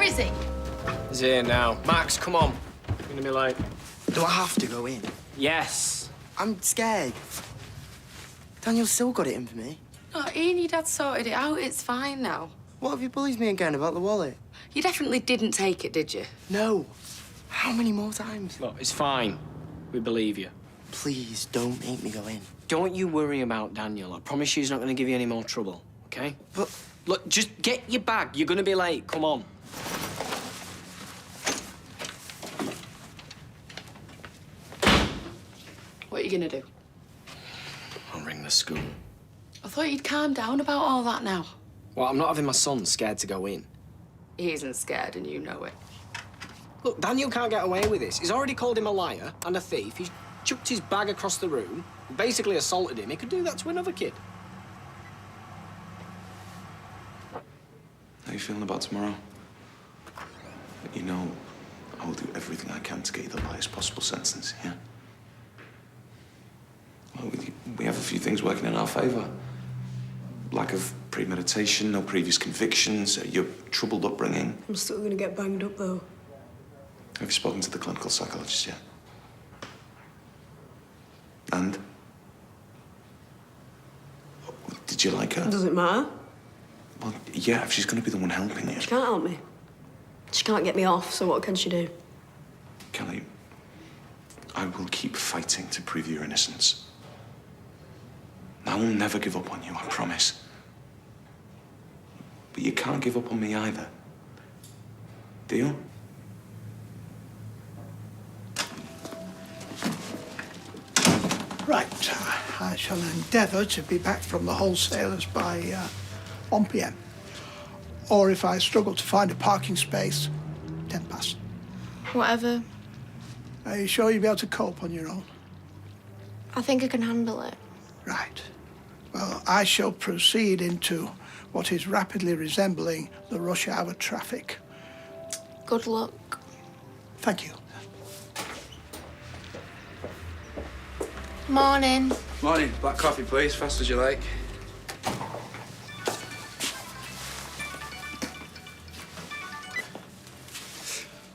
Where is he? He's here now. Max, come on. You're gonna be late. Do I have to go in? Yes. I'm scared. Daniel's still got it in for me. Oh, Ian, your dad sorted it out. It's fine now. What have you bullied me again about the wallet? You definitely didn't take it, did you? No. How many more times? Look, it's fine. We believe you. Please don't make me go in. Don't you worry about Daniel. I promise you he's not going to give you any more trouble, OK? But... Look, just get your bag. You're going to be late. Come on. What are you going to do? I'll ring the school. I thought you'd calm down about all that now. Well, I'm not having my son scared to go in. He isn't scared, and you know it. Look, Daniel can't get away with this. He's already called him a liar and a thief. He's chucked his bag across the room, basically assaulted him. He could do that to another kid. How are you feeling about tomorrow? You know, I will do everything I can to get you the lightest possible sentence, yeah? Well, we have a few things working in our favour. Lack of premeditation, no previous convictions, your troubled upbringing. I'm still going to get banged up, though. Have you spoken to the clinical psychologist yet? And? Did you like her? Does it matter? Well, yeah, if she's going to be the one helping you. She can't help me. She can't get me off, so what can she do? Kelly, I will keep fighting to prove your innocence. I will never give up on you, I promise. But you can't give up on me either. Deal? Right. I shall endeavour to be back from the wholesalers by 1 p.m. Or if I struggle to find a parking space, 10 past. Whatever. Are you sure you'll be able to cope on your own? I think I can handle it. Right. Well, I shall proceed into what is rapidly resembling the rush hour traffic. Good luck. Thank you. Morning. Morning. Black coffee, please. Fast as you like.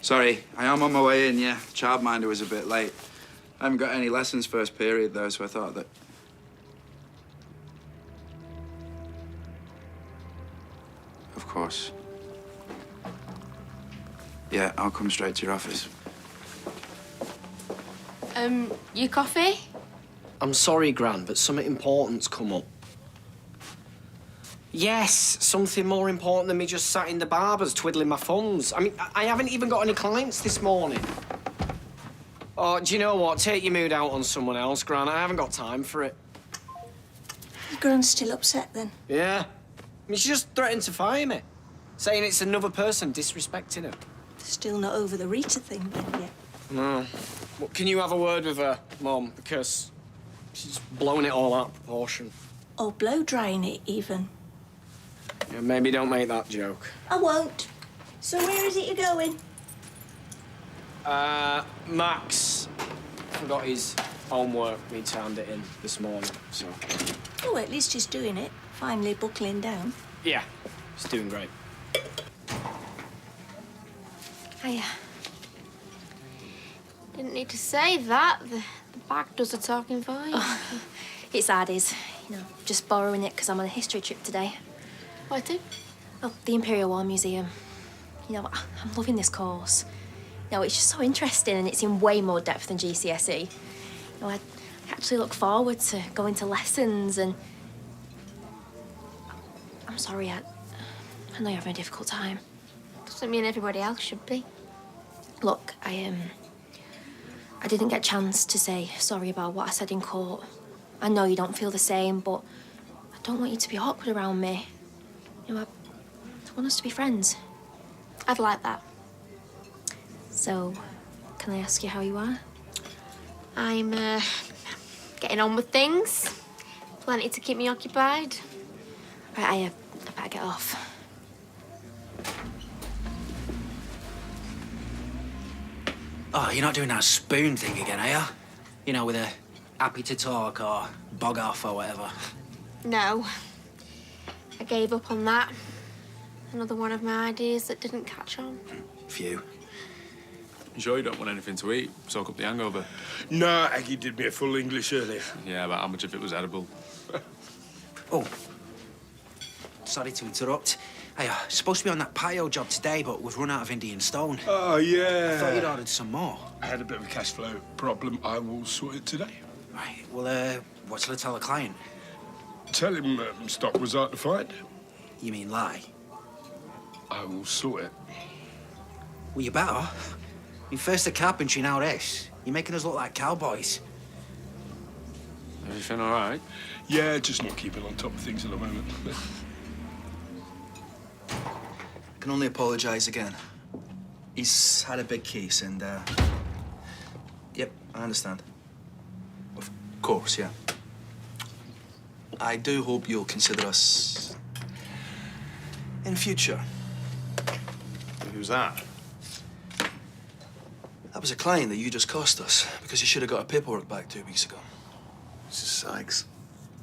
Sorry, I am on my way in, yeah. Childminder was a bit late. I haven't got any lessons first period, though, so I thought that... Of course. Yeah, I'll come straight to your office. Your coffee? I'm sorry, Gran, but something important's come up. Yes, something more important than me just sat in the barber's twiddling my thumbs. I mean, I haven't even got any clients this morning. Oh, do you know what? Take your mood out on someone else, Gran. I haven't got time for it. Gran's still upset, then? Yeah. I mean, she just threatened to fire me, saying it's another person disrespecting her. Still not over the Rita thing, then, yet? No. Well, can you have a word with her, Mum? Because she's blown it all out of proportion. Or blow-drying it, even. Yeah, maybe don't make that joke. I won't. So where is it you're going? Max forgot his homework. Need to hand it in this morning, so... Oh, at least he's doing it. Finally buckling down. Yeah, he's doing great. Hiya. Didn't need to say that. The bag does the talking for you. Oh, it's Addy's. You know, just borrowing it because I'm on a history trip today. What to? Oh, the Imperial War Museum. You know, I'm loving this course. You know, it's just so interesting and it's in way more depth than GCSE. You know, I actually look forward to going to lessons and... I'm sorry, I know you're having a difficult time. Doesn't mean everybody else should be. Look, I didn't get a chance to say sorry about what I said in court. I know you don't feel the same, but I don't want you to be awkward around me. You know, I want us to be friends. I'd like that. So, can I ask you how you are? I'm, getting on with things. Plenty to keep me occupied. Right, I better get off. Oh, you're not doing that spoon thing again, are you? You know, with a happy to talk or bog off or whatever. No. I gave up on that. Another one of my ideas that didn't catch on. Phew. You sure you don't want anything to eat? Soak up the hangover. No, Aggie did me a full English earlier. Yeah, but how much of it was edible? Oh. Sorry to interrupt. Hey, supposed to be on that patio job today, but we've run out of Indian stone. Oh, yeah. I thought you'd ordered some more. I had a bit of a cash flow problem. I will sort it today. Right, well, what shall I tell the client? Tell him stock was hard to find. You mean lie? I will sort it. Well, you better. I mean, first the carpentry, now this. You're making us look like cowboys. Everything all right? Yeah, just not keeping on top of things at the moment. I can only apologise again. He's had a big case and, Yep, I understand. Of course, yeah. I do hope you'll consider us in future. Who's that? That was a client that you just cost us because you should have got our paperwork back 2 weeks ago. Mrs. Sykes.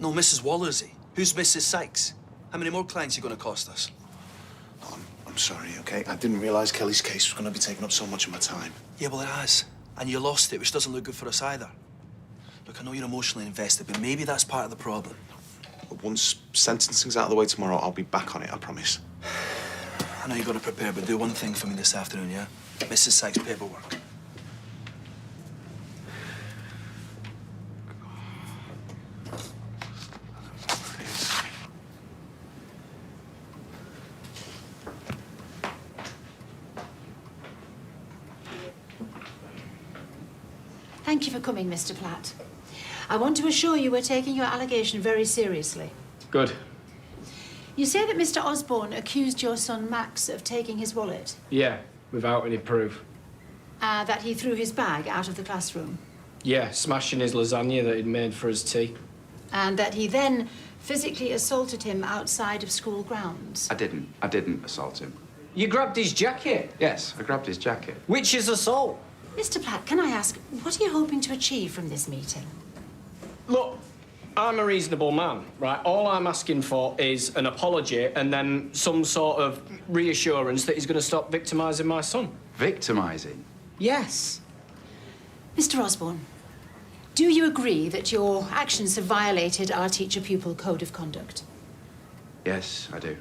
No, Mrs. Wallersy. Who's Mrs. Sykes? How many more clients are you going to cost us? Oh, I'm sorry, OK? I didn't realise Kelly's case was going to be taking up so much of my time. Yeah, well, it has. And you lost it, which doesn't look good for us either. Look, I know you're emotionally invested, but maybe that's part of the problem. But once sentencing's out of the way tomorrow, I'll be back on it, I promise. I know you've got to prepare, but do one thing for me this afternoon, yeah? Mrs. Sykes' paperwork. Thank you for coming, Mr. Platt. I want to assure you we're taking your allegation very seriously. Good. You say that Mr. Osborne accused your son Max of taking his wallet, Yeah, without any proof. that he threw his bag out of the classroom, Yeah, smashing his lasagna that he'd made for his tea. and that he then physically assaulted him outside of school grounds. I didn't assault him. You grabbed his jacket, Yes, I grabbed his jacket. which is assault. Mr. Platt, can I ask, what are you hoping to achieve from this meeting? Look, I'm a reasonable man, right? All I'm asking for is an apology and then some sort of reassurance that he's going to stop victimising my son. Victimising? Yes. Mr. Osborne, do you agree that your actions have violated our teacher-pupil code of conduct? Yes, I do.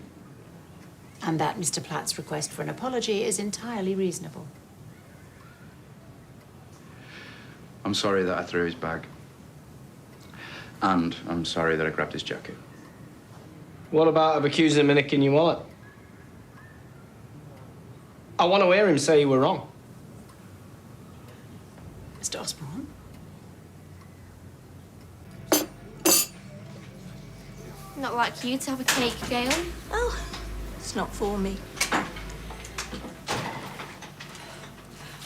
And that Mr. Platt's request for an apology is entirely reasonable? I'm sorry that I threw his bag. And I'm sorry that I grabbed his jacket. What about of accusing him of nicking your wallet? I want to hear him say you were wrong. Mr. Osborne? Not like you to have a cake, Gail. Oh, it's not for me.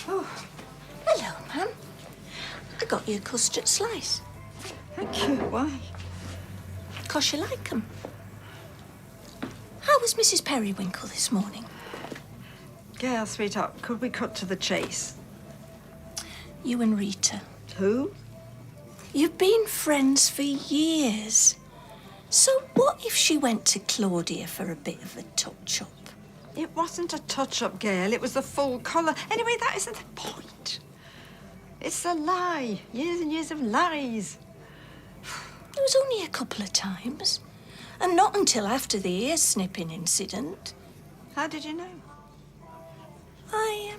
Oh, hello, ma'am. I got you a custard slice. Thank you. Why? 'Cause you like 'em. How was Mrs. Periwinkle this morning? Gail, sweetheart, could we cut to the chase? You and Rita. Who? You've been friends for years. So what if she went to Claudia for a bit of a touch-up? It wasn't a touch-up, Gail. It was the full colour. Anyway, that isn't the point. It's a lie. Years and years of lies. It was only a couple of times. And not until after the ear-snipping incident. How did you know? I,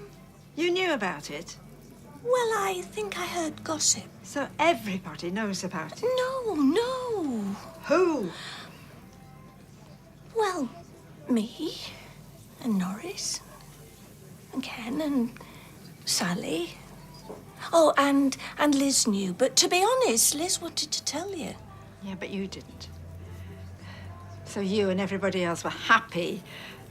You knew about it? Well, I think I heard gossip. So everybody knows about it? No. Who? Well, me and Norris and Ken and Sally. Oh, and Liz knew. But to be honest, Liz wanted to tell you. Yeah, but you didn't. So you and everybody else were happy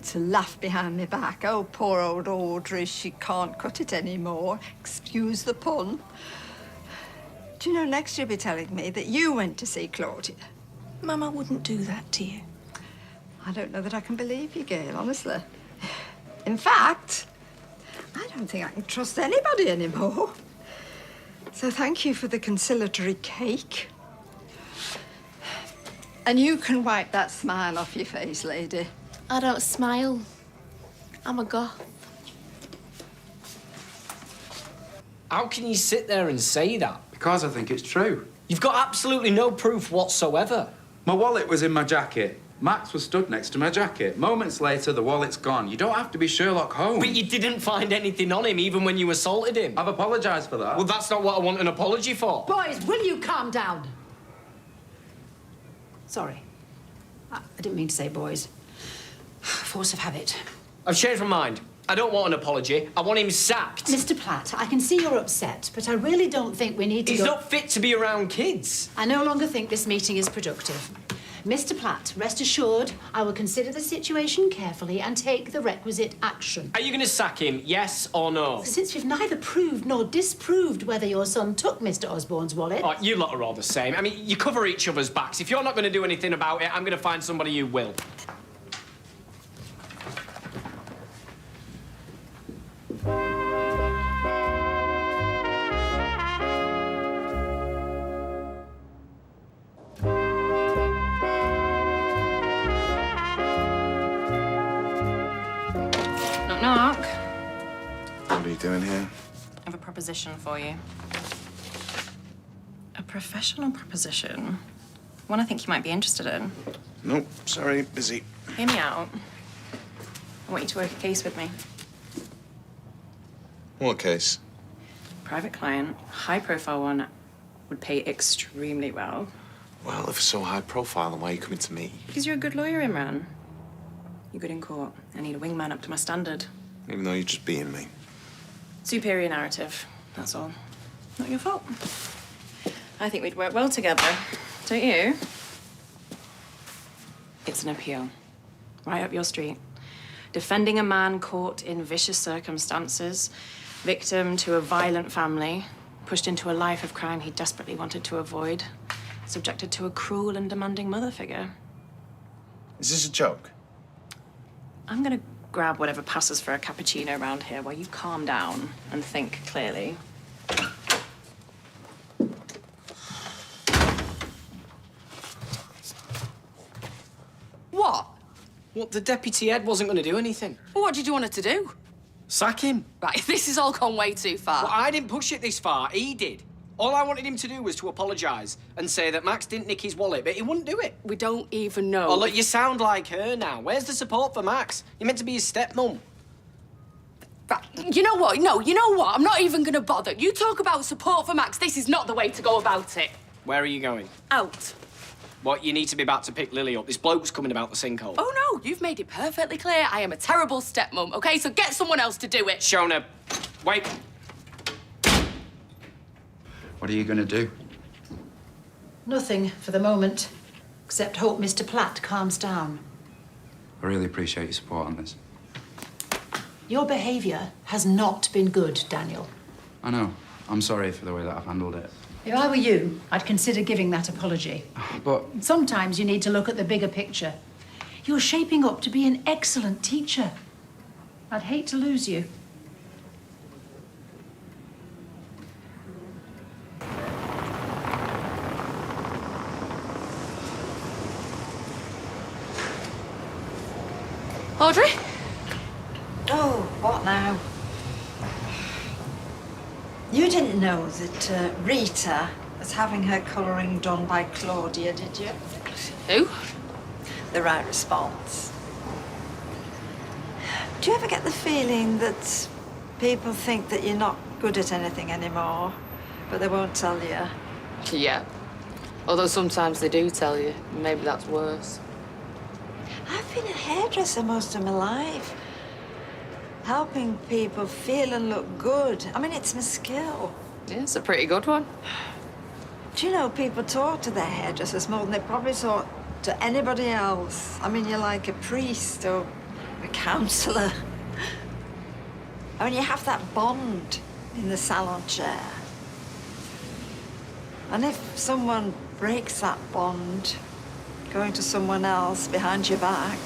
to laugh behind my back. Oh, poor old Audrey, she can't cut it anymore. Excuse the pun. Do you know, next you'll be telling me that you went to see Claudia. Mama wouldn't do that to you. I don't know that I can believe you, Gail, honestly. In fact, I don't think I can trust anybody anymore. So thank you for the conciliatory cake. And you can wipe that smile off your face, lady. I don't smile. I'm a goth. How can you sit there and say that? Because I think it's true. You've got absolutely no proof whatsoever. My wallet was in my jacket. Max was stood next to my jacket. Moments later, the wallet's gone. You don't have to be Sherlock Holmes. But you didn't find anything on him, even when you assaulted him. I've apologised for that. Well, that's not what I want an apology for. Boys, will you calm down? Sorry. I didn't mean to say boys. Force of habit. I've changed my mind. I don't want an apology. I want him sacked. Mr. Platt, I can see you're upset, but I really don't think we need to He's go... not fit to be around kids. I no longer think this meeting is productive. Mr. Platt, rest assured, I will consider the situation carefully and take the requisite action. Are you going to sack him, yes or no? Since we've neither proved nor disproved whether your son took Mr. Osborne's wallet... Oh, you lot are all the same. I mean, you cover each other's backs. If you're not going to do anything about it, I'm going to find somebody who will. Knock, knock. What are you doing here? I have a proposition for you. A professional proposition. One I think you might be interested in. Nope, sorry, busy. Hear me out. I want you to work a case with me. What case? Private client, high-profile one, would pay extremely well. Well, if it's so high profile, then why are you coming to me? Because you're a good lawyer, Imran. You're good in court. I need a wingman up to my standard. Even though you're just being me. Superior narrative, that's all. Not your fault. I think we'd work well together, don't you? It's an appeal. Right up your street. Defending a man caught in vicious circumstances, victim to a violent family, pushed into a life of crime he desperately wanted to avoid, subjected to a cruel and demanding mother figure. Is this a joke? I'm gonna grab whatever passes for a cappuccino around here while you calm down and think clearly. What? Well, the deputy head wasn't going to do anything. Well, what did you want her to do? Sack him. Right, this has all gone way too far. Well, I didn't push it this far. He did. All I wanted him to do was to apologise and say that Max didn't nick his wallet, but he wouldn't do it. We don't even know. Oh, look, you sound like her now. Where's the support for Max? You're meant to be his stepmom. Right, you know what? No, you know what? I'm not even going to bother. You talk about support for Max. This is not the way to go about it. Where are you going? Out. What, you need to be back to pick Lily up. This bloke's coming about the sinkhole. Oh, no, you've made it perfectly clear. I am a terrible stepmom, OK? So get someone else to do it. Shona, wait. What are you going to do? Nothing for the moment, except hope Mr. Platt calms down. I really appreciate your support on this. Your behaviour has not been good, Daniel. I know. I'm sorry for the way that I've handled it. If I were you, I'd consider giving that apology. But Sometimes you need to look at the bigger picture. You're shaping up to be an excellent teacher. I'd hate to lose you. Audrey? Oh, what now? You didn't know that Rita was having her colouring done by Claudia, did you? Who? The right response. Do you ever get the feeling that people think that you're not good at anything anymore, but they won't tell you? Yeah. Although sometimes they do tell you. Maybe that's worse. I've been a hairdresser most of my life. Helping people feel and look good. I mean, it's my skill. Yeah, it's a pretty good one. Do you know, people talk to their hairdressers more than they probably talk to anybody else. I mean, you're like a priest or a counsellor. I mean, you have that bond in the salon chair. And if someone breaks that bond, going to someone else behind your back,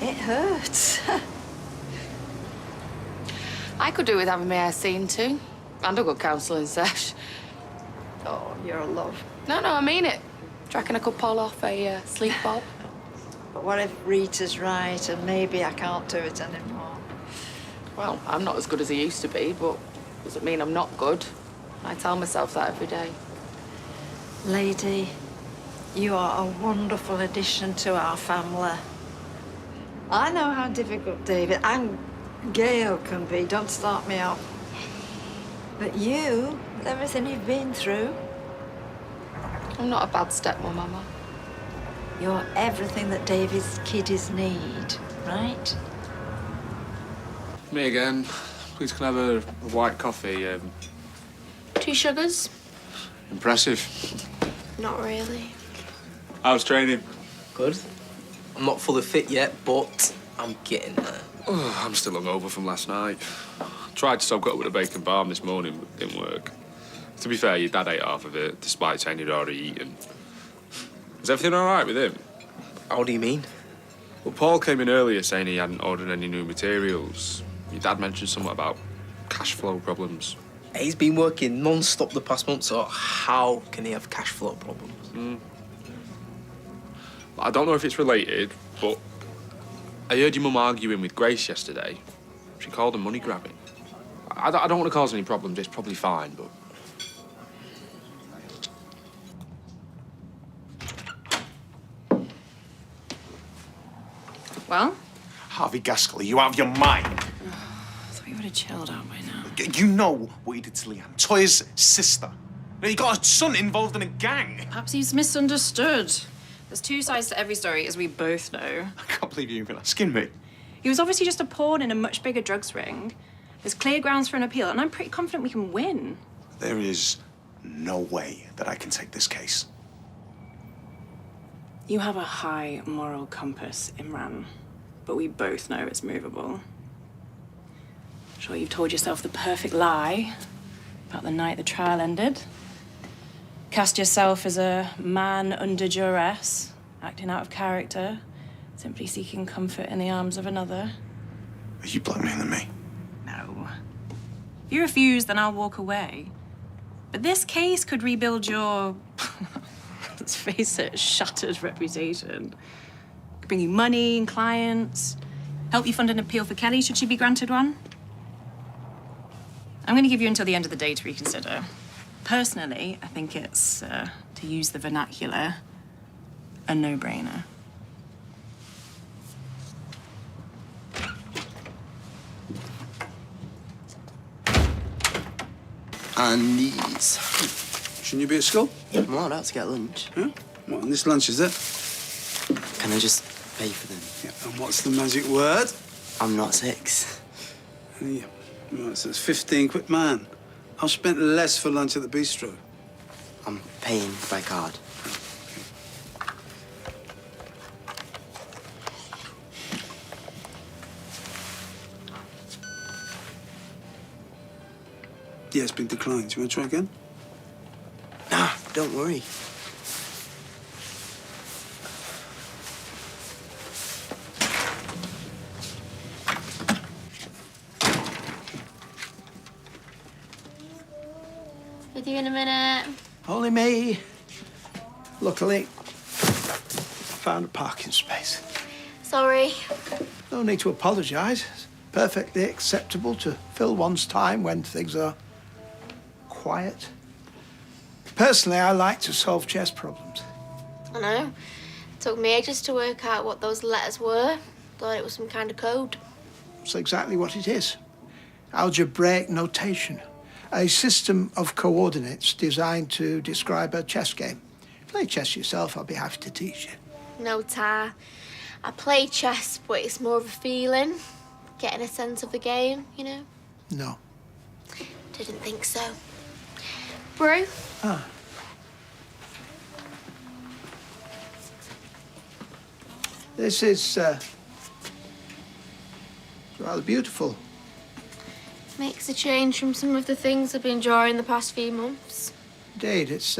it hurts. I could do with having my hair seen too. And a good counselling sesh. Oh, you're a love. No, I mean it. Do you reckon I could pull off a sleep bob? But what if Rita's right and maybe I can't do it anymore? Well, I'm not as good as I used to be, but doesn't mean I'm not good. I tell myself that every day. Lady, you are a wonderful addition to our family. I know how difficult David and Gail can be, don't start me off. But you, with everything you've been through... I'm not a bad stepmom, am I? You're everything that David's kiddies need, right? Me again. Please can I have a white coffee? 2 sugars? Impressive. Not really. How's training? Good. I'm not fully fit yet, but I'm getting there. Oh, I'm still hungover from last night. Tried to soak it up with a bacon balm this morning, but it didn't work. To be fair, your dad ate half of it, despite saying he'd already eaten. Is everything all right with him? How do you mean? Well, Paul came in earlier saying he hadn't ordered any new materials. Your dad mentioned something about cash flow problems. He's been working non-stop the past month, so how can he have cash flow problems? I don't know if it's related, but I heard your mum arguing with Grace yesterday. She called her money grabbing. I don't want to cause any problems. It's probably fine, but... Well? Harvey Gaskell, are you out of your mind? I thought you would have chilled out by now. You know what he did to Leanne, Toya's sister. He got a son involved in a gang. Perhaps he's misunderstood. There's 2 sides to every story, as we both know. I can't believe you're even asking me. He was obviously just a pawn in a much bigger drugs ring. There's clear grounds for an appeal, and I'm pretty confident we can win. There is no way that I can take this case. You have a high moral compass, Imran, but we both know it's movable. I'm sure you've told yourself the perfect lie about the night the trial ended. Cast yourself as a man under duress, acting out of character, simply seeking comfort in the arms of another. Are you blackmailing me? No. If you refuse, then I'll walk away. But this case could rebuild your, let's face it, shattered reputation. Could bring you money and clients, help you fund an appeal for Kelly should she be granted one. I'm going to give you until the end of the day to reconsider. Personally, I think it's, to use the vernacular, a no-brainer. And these. Shouldn't you be at school? I'm all out to get lunch. Huh? What, and this lunch is it? Can I just pay for them? Yeah, and what's the magic word? I'm not 6. Yeah. Right, so it's 15 quid. Man, I've spent less for lunch at the bistro. I'm paying by card. Yeah, it's been declined. Do you want to try again? Nah, don't worry. With you in a minute. Only me. Luckily, found a parking space. Sorry. No need to apologise. It's perfectly acceptable to fill one's time when things are quiet. Personally, I like to solve chess problems. I know. Took me ages to work out what those letters were. Thought it was some kind of code. It's exactly what it is. Algebraic notation. A system of coordinates designed to describe a chess game. Play chess yourself, I'll be happy to teach you. No, Ta. I play chess, but it's more of a feeling. Getting a sense of the game, you know? No. Didn't think so. Brew? Ah. This is rather beautiful. Makes a change from some of the things I've been drawing the past few months. Indeed, it's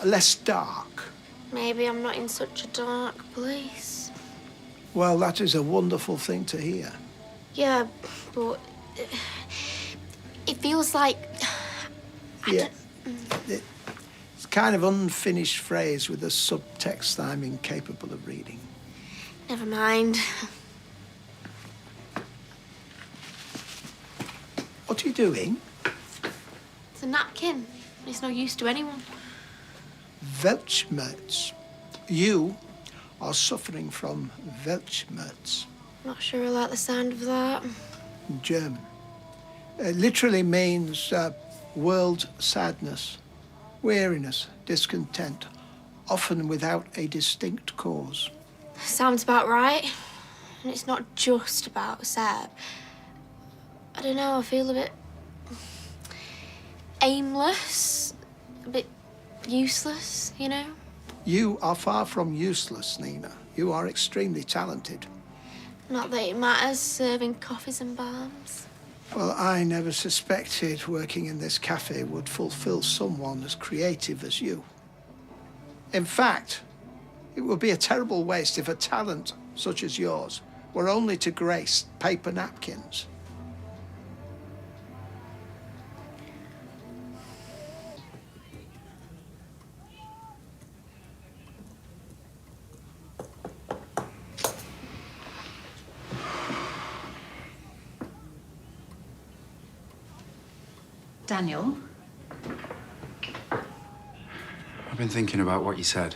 less dark. Maybe I'm not in such a dark place. Well, that is a wonderful thing to hear. Yeah, but it feels like... Yeah. It's kind of unfinished phrase with a subtext I'm incapable of reading. Never mind. What are you doing? It's a napkin. It's no use to anyone. Weltschmerz. You are suffering from Weltschmerz. Not sure I like the sound of that. German. It literally means world sadness, weariness, discontent, often without a distinct cause. Sounds about right. And it's not just about Seb. I don't know, I feel a bit aimless, a bit useless, you know? You are far from useless, Nina. You are extremely talented. Not that it matters, serving coffees and balms. Well, I never suspected working in this cafe would fulfill someone as creative as you. In fact, it would be a terrible waste if a talent such as yours were only to grace paper napkins. Daniel? I've been thinking about what you said.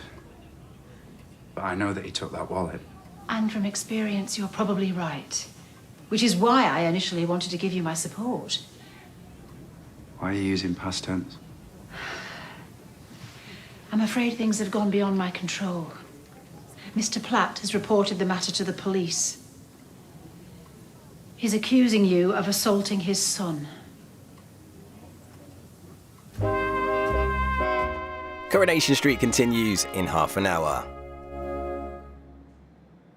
But I know that he took that wallet. And from experience, you're probably right. Which is why I initially wanted to give you my support. Why are you using past tense? I'm afraid things have gone beyond my control. Mr. Platt has reported the matter to the police. He's accusing you of assaulting his son. Coronation Street continues in half an hour.